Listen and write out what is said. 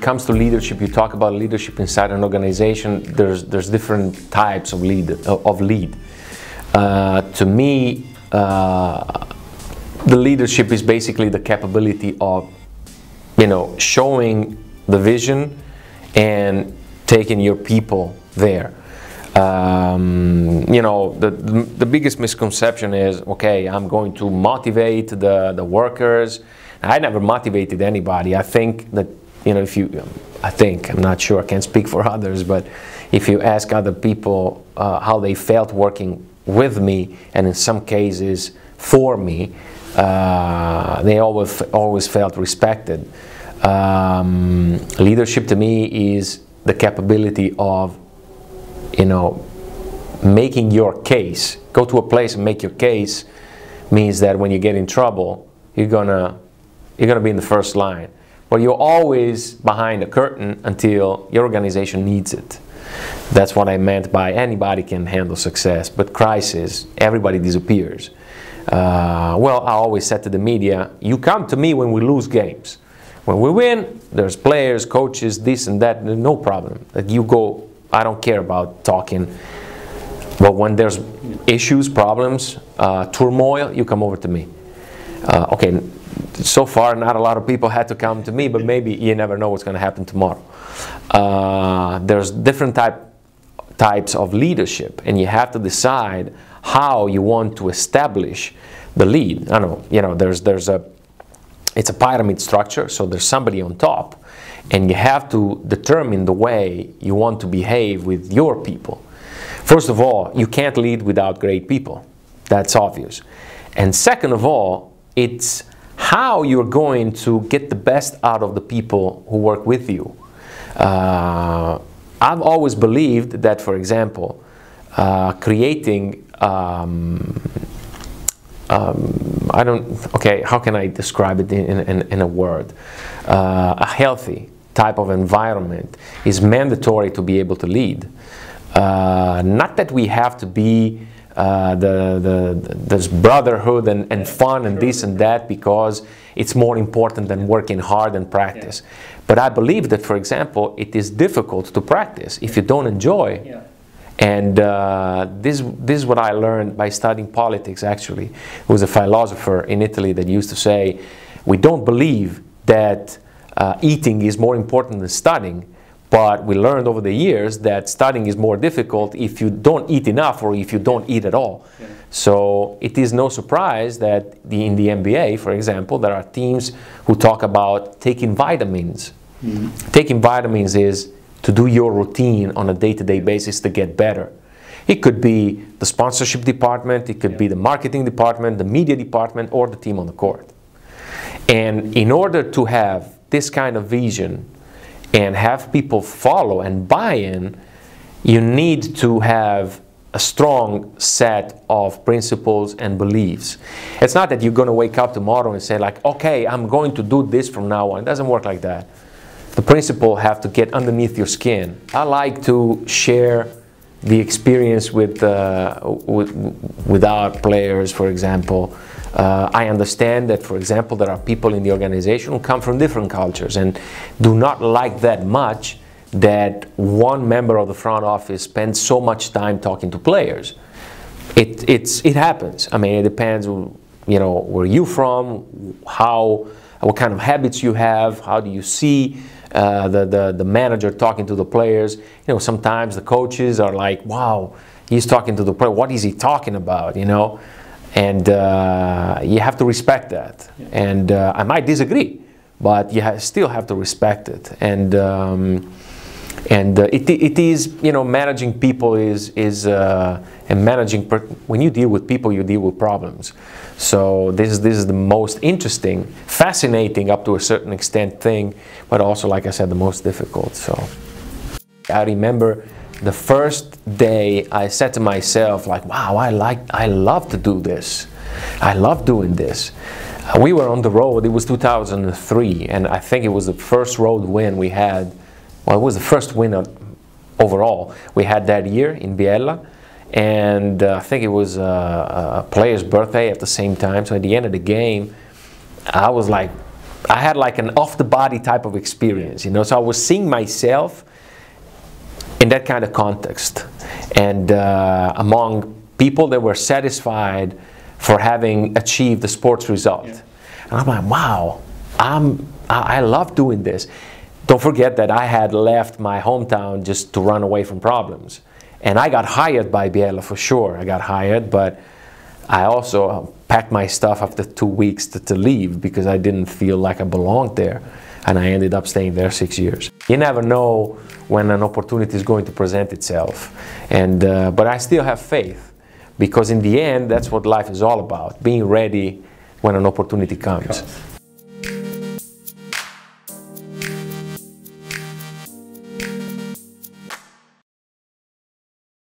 comes to leadership, you talk about leadership inside an organization. There's different types of lead. To me, the leadership is basically the capability of, showing the vision and taking your people there. The biggest misconception is, okay, I'm going to motivate the workers. I never motivated anybody. I think that, I'm not sure, I can't speak for others, but if you ask other people how they felt working with me, and in some cases for me, they always felt respected. Leadership to me is the capability of, making your case. Go to a place and make your case means that when you get in trouble, you're gonna be in the first line. But you're always behind a curtain until your organization needs it. That's what I meant by anybody can handle success, but crisis, everybody disappears. Well, I always said to the media, you come to me when we lose games. When we win, there's players, coaches, this and that, no problem. That you go, I don't care about talking. But when there's issues, problems, turmoil, you come over to me. Okay, so far not a lot of people had to come to me, but maybe you never know what's going to happen tomorrow. There's different types of leadership, and you have to decide how you want to establish the lead. I know, it's a pyramid structure, so there's somebody on top, and you have to determine the way you want to behave with your people. First of all, you can't lead without great people. That's obvious. And second of all, it's how you're going to get the best out of the people who work with you. I've always believed that, for example, creating how can I describe it in a word? A healthy type of environment is mandatory to be able to lead. Not that we have to be this brotherhood and fun and this and that because it's more important than working hard and practice. Yeah. But I believe that, for example, it is difficult to practice if you don't enjoy. Yeah. And this is what I learned by studying politics, actually. There was a philosopher in Italy that used to say, we don't believe that eating is more important than studying, but we learned over the years that studying is more difficult if you don't eat enough or if you don't eat at all. Yeah. So it is no surprise that in the NBA, for example, there are teams who talk about taking vitamins. Mm-hmm. Taking vitamins is to do your routine on a day-to-day basis to get better. It could be the sponsorship department, it could be the marketing department, the media department, or the team on the court. And in order to have this kind of vision and have people follow and buy in, you need to have a strong set of principles and beliefs. It's not that you're going to wake up tomorrow and say like, okay, I'm going to do this from now on. It doesn't work like that. The principles have to get underneath your skin. I like to share the experience with our players, for example. I understand that, for example, there are people in the organization who come from different cultures and do not like that much that one member of the front office spends so much time talking to players. It happens. I mean, it depends, where you're from, what kind of habits you have, how do you see the manager talking to the players. Sometimes the coaches are like, wow, he's talking to the player, what is he talking about, And you have to respect that. Yeah. And I might disagree, but you still have to respect it. And it is, managing people when you deal with people, you deal with problems. So this is the most interesting, fascinating up to a certain extent thing, but also, like I said, the most difficult. So I remember the first day I said to myself, like, wow, I love to do this. I love doing this. We were on the road, it was 2003, and I think it was the first road win we had. Well, it was the first win overall we had that year in Biella, and I think it was a player's birthday at the same time. So at the end of the game, I was like I had like an off-the-body type of experience, you know. So I was seeing myself in that kind of context, and among people that were satisfied for having achieved the sports result. Yeah. And I'm like, wow, I love doing this. Don't forget that I had left my hometown just to run away from problems. And I got hired by Biella for sure. I got hired, but I also packed my stuff after 2 weeks to leave because I didn't feel like I belonged there. And I ended up staying there 6 years. You never know when an opportunity is going to present itself. And, but I still have faith, because in the end, that's what life is all about, being ready when an opportunity comes.